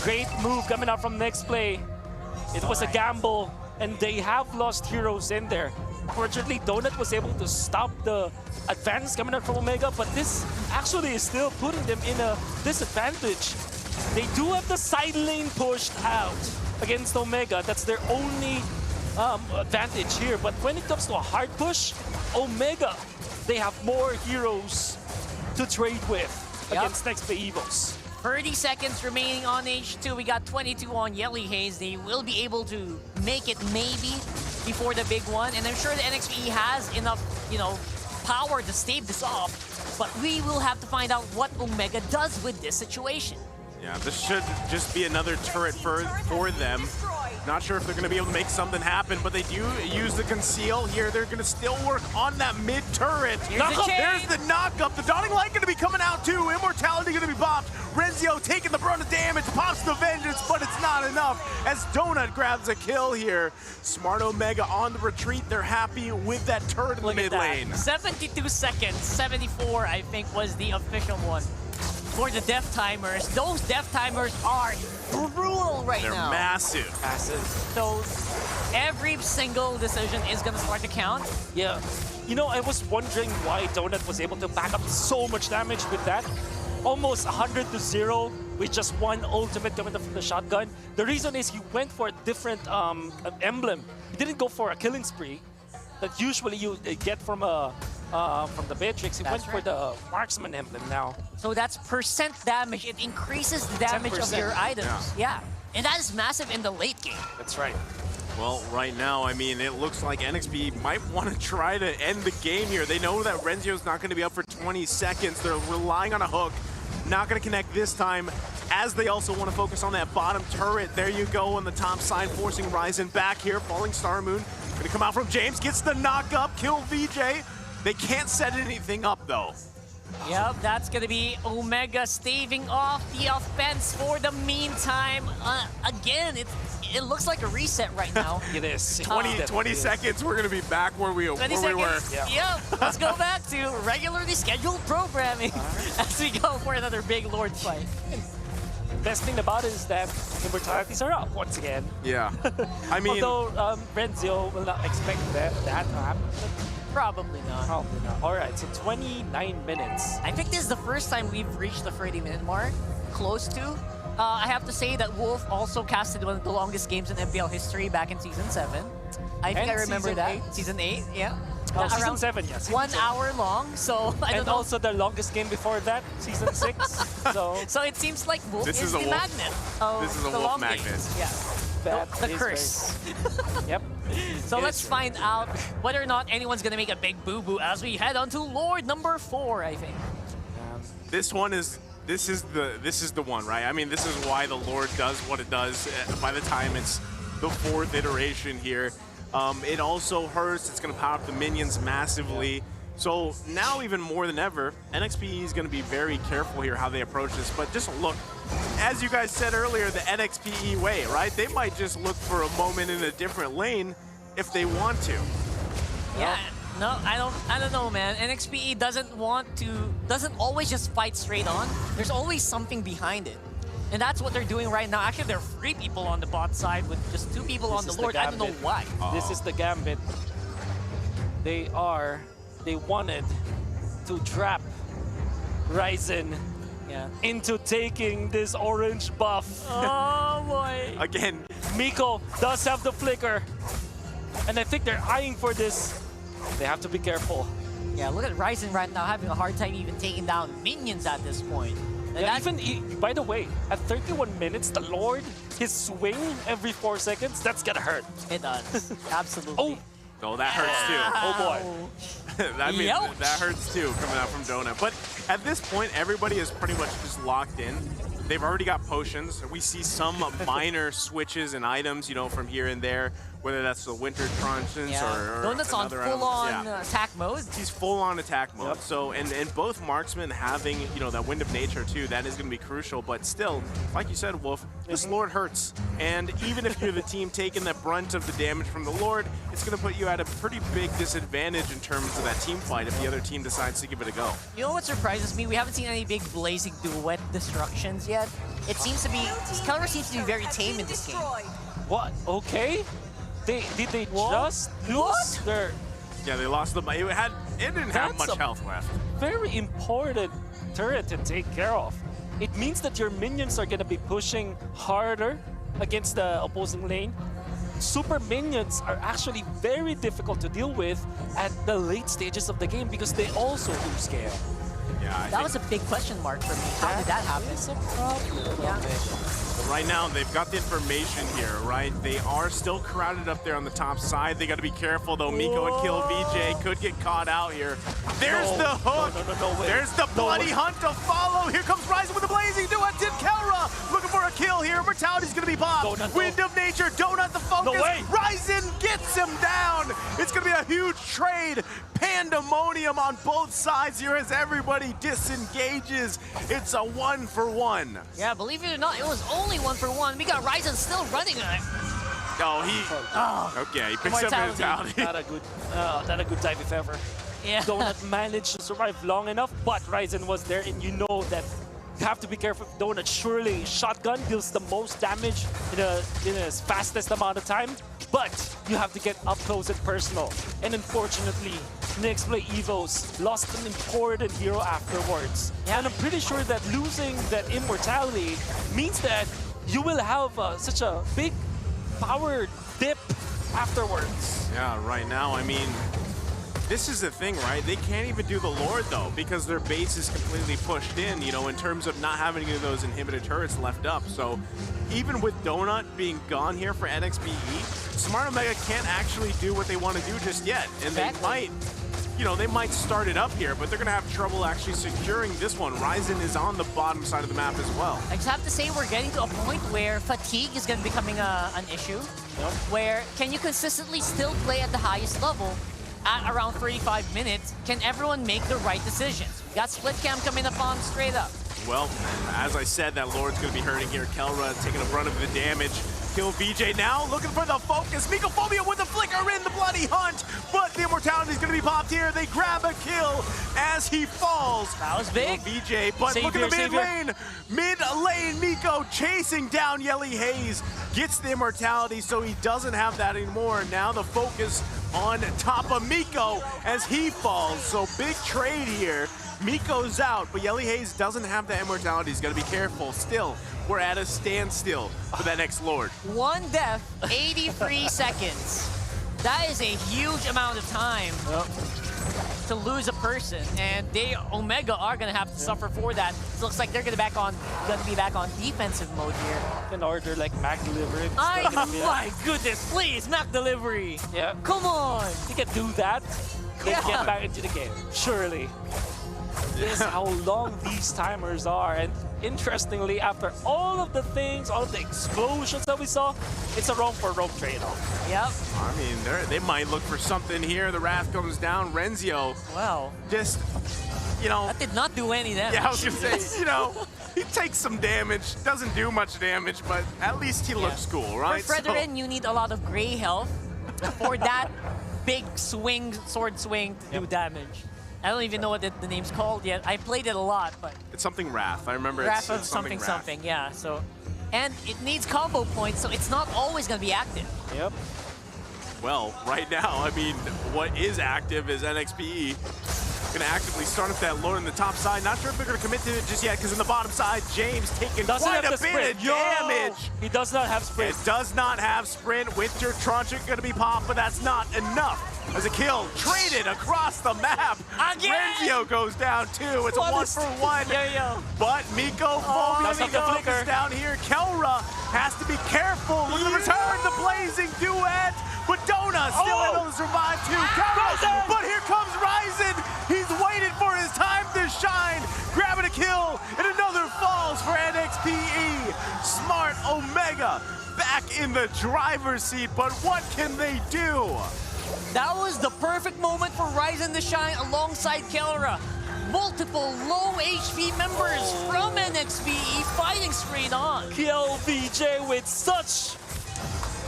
Great move coming out from NEXTPLAY. It was a gamble, and they have lost heroes in there. Fortunately, Donut was able to stop the advance coming out from Omega, but this actually is still putting them in a disadvantage. They do have the side lane pushed out against Omega. That's their only advantage here. But when it comes to a hard push, Omega, they have more heroes to trade with against NEXTPLAY EVOS. 30 seconds remaining on H2. We got 22 on Yelly Hayes. They will be able to make it maybe before the big one. And I'm sure the NXPE has enough, you know, power to stave this off. But we will have to find out what Omega does with this situation. Yeah, this should just be another turret for them. Not sure if they're going to be able to make something happen, but they do use the conceal here. They're going to still work on that mid turret. There's the knock-up. The Dawning Light going to be coming out too. Immortality going to be popped. Renzio taking the brunt of damage, pops the Vengeance, but it's not enough as Donut grabs a kill here. Smart Omega on the retreat. They're happy with that turret in the mid lane. 72 seconds, 74 I think was the official one. For the death timers, those death timers are brutal right now. They're massive. So every single decision is going to start to count. Yeah. You know, I was wondering why Donut was able to back up so much damage with that. Almost 100-0 with just one ultimate coming from the shotgun. The reason is he went for a different emblem. He didn't go for a killing spree that usually you get from the Beatrix. He went for the marksman emblem now. So that's percent damage. It increases the damage of your items. Yeah. And that is massive in the late game. That's right. Well, right now, I mean, it looks like NXP might want to try to end the game here. They know that Renzio's not going to be up for 20 seconds. They're relying on a hook. Not going to connect this time, as they also want to focus on that bottom turret. There you go on the top side, forcing Ryzen back here. Falling Star Moon. Going to come out from James. Gets the knock up. Kill VJ. They can't set anything up, though. Yep, that's gonna be Omega staving off the offense for the meantime. Again, it looks like a reset right now. It is. 20 seconds, we're going to be back where we were. Yeah. Yep, let's go back to regularly scheduled programming as we go for another big Lord fight. Best thing about it is that immortalities are up once again. Yeah. I mean... Although Renzio will not expect that to happen. Probably not. Probably not. Alright, so 29 minutes. I think this is the first time we've reached the 30-minute mark. Close to. I have to say that Wolf also casted one of the longest games in MPL history back in Season 7. I think I remember Season that. 8. Season 8, yeah. Oh, Season 7, yes. 1 hour long, so I don't And know. also the longest game before that, Season 6. So it seems like Wolf This is is a the Wolf- magnet. Of this is a the Wolf long magnet. games. Yeah. that The is curse. very- Yep. So It let's is find out whether or not anyone's gonna make a big boo-boo as we head on to Lord number 4, I think. This one is... This is the one, right? I mean, this is why the Lord does what it does by the time it's the 4th iteration here. It also hurts. It's going to power up the minions massively. So now even more than ever, NXPE is going to be very careful here how they approach this. But just look, as you guys said earlier, the NXPE way, right? They might just look for a moment in a different lane if they want to. Yeah. No, I don't know, man. NXPE doesn't always just fight straight on. There's always something behind it. And that's what they're doing right now. Actually, there are 3 people on the bot side with just 2 people on the Lord. I don't know why. This is the gambit. They wanted to trap Ryzen into taking this orange buff. Oh boy. Again, Miko does have the flicker. And I think they're eyeing for this. They have to be careful. Yeah, look at Ryzen right now having a hard time even taking down minions at this point. And Yeah, that's- by the way, at 31 minutes, the Lord, his swing every 4 seconds, that's gonna hurt. It does. Absolutely. Oh, oh, that hurts too. oh boy. I mean, Youch. that hurts too, coming out from Donut. But at this point, everybody is pretty much just locked in. They've already got potions. We see some minor switches and items, you know, from here and there, whether that's the Winter Truncheons or Donut's on another item. full-on Yeah. attack mode. He's full-on attack mode. Yep. So, and both marksmen having, you know, that Wind of Nature too, that is going to be crucial. But still, like you said, Wolf, this Lord hurts. And even if you're the team taking the brunt of the damage from the Lord, it's going to put you at a pretty big disadvantage in terms of that team fight if the other team decides to give it a go. You know what surprises me? We haven't seen any big blazing duet destructions yet. It seems to be, Keller seems to be very tame in this game. What? Okay. Did they just lose their Yeah, they lost the... It didn't have That's much a- health left. very important turret to take care of? It means that your minions are gonna be pushing harder against the opposing lane. Super minions are actually very difficult to deal with at the late stages of the game because they also do scale. Yeah, I That think was a big question mark for me. How did that happen? It's a problem. Yeah. right now they've got the information here, right? They are still crowded up there on the top side. They got to be careful though. Miko and Kill VJ could get caught out here. There's No. the hook. No way. There's the bloody way. hunt to follow. Here comes Ryzen with the blazing duet. Did Kelra looking for a kill here. Mortality's gonna be popped. Donut, no. Wind of Nature. Donut the focus. No way. Ryzen gets him down. It's gonna be a huge trade. Pandemonium on both sides here as everybody disengages. It's a 1-for-1. Yeah, believe it or not, it was only 1-for-1. We got Ryzen still running on it. Oh, okay, he picks up Immortality. Mortality. Not a good time if ever. Yeah. Donut managed to survive long enough, but Ryzen was there, and you know that you have to be careful. Donut surely shotgun deals the most damage in a fastest amount of time, but you have to get up close and personal. And unfortunately, NEXPLAY EVOS lost an important hero afterwards. Yeah. And I'm pretty sure that losing that immortality means that you will have such a big power dip afterwards. Yeah, right now, I mean, this is the thing, right? They can't even do the Lord, though, because their base is completely pushed in, you know, in terms of not having any of those inhibited turrets left up. So even with Donut being gone here for NXPE, Smart Omega can't actually do what they want to do just yet. And they might, you know, they might start it up here, but they're going to have trouble actually securing this one. Ryzen is on the bottom side of the map as well. I just have to say we're getting to a point where fatigue is going to be becoming an issue. Where can you consistently still play at the highest level at around 35 minutes? Can everyone make the right decisions? Got split cam coming up on straight up. Well, as I said, that Lord's going to be hurting here. Kelra taking a brunt of the damage. Kill VJ now, looking for the focus. Mikophobia with the flicker in the bloody hunt, but the immortality is going to be popped here. They grab a kill as he falls. That was big. VJ, but look at the mid lane. Mid lane, Miko chasing down Yelly Hayes. Gets the immortality, so he doesn't have that anymore. Now the focus on top of Miko as he falls. So big trade here. Miko's out, but Yelly Hayes doesn't have that immortality. He's got to be careful. Still, we're at a standstill for that next Lord. One death, 83 seconds. That is a huge amount of time to lose a person, and Omega are gonna have to suffer for that. It looks like they're gonna be back on defensive mode here. Can order like Mac delivery. My goodness, please, Mac delivery. Yeah. Come on. You can do that, then get back into the game. Surely. This is how long these timers are, and interestingly, after all of the things, all of the explosions that we saw, it's a roam for roam trade-off. Yep. I mean, they might look for something here. The Wrath comes down. Renzio, Well, just, you know. that did not do any damage. Yeah, I was going to say, you know, he takes some damage. Doesn't do much damage, but at least he looks cool, right? For Fredrin, you need a lot of gray health for that big swing, sword swing to do damage. I don't even know what the name's called yet. I played it a lot, but It's something Wrath. I remember Wrath of it's something Wrath. something, yeah. So, and it needs combo points, so it's not always gonna be active. Yep. Well, right now, I mean, what is active is NXPE. Gonna actively start up that Lord on the top side. Not sure if they're gonna commit to it just yet, because in the bottom side, James taking quite a bit of damage. He does not have sprint. It does not have sprint. Winter Tronchic gonna be popped, but that's not enough. As a kill traded across the map. Again! Renzio goes down too. It's a 1-for-1. Yo. But Miko focus down here. Kelra has to be careful. Look at the return, the blazing duet. But Dona still able to survive too. Kelra, but here comes Ryzen. He's waited for his time to shine. Grabbing a kill, and another falls for NXPE. Smart Omega back in the driver's seat, but what can they do? That was the perfect moment for Ryzen to shine alongside Kelra. Multiple low HP members from NXPE fighting straight on. Kill VJ with such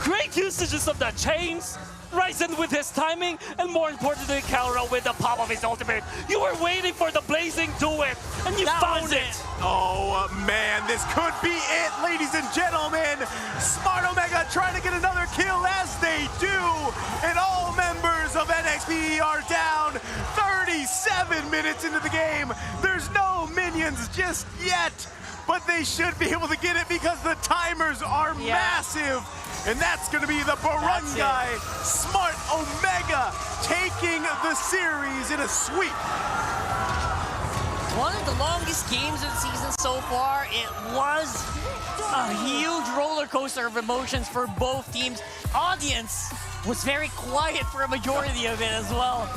great usages of the chains. Ryzen with his timing, and more importantly, Kelra with the pop of his ultimate. You were waiting for the blazing duet, and you found it. Oh man, this could be it, ladies and gentlemen. Smart Omega trying to get another kill as they do, and all members of NXPE are down. 37 minutes into the game. There's no minions just yet, but they should be able to get it because the timers are massive. And that's going to be the Barangay. Smart Omega taking the series in a sweep. One of the longest games of the season so far. It was a huge roller coaster of emotions for both teams. Audience was very quiet for a majority of it as well.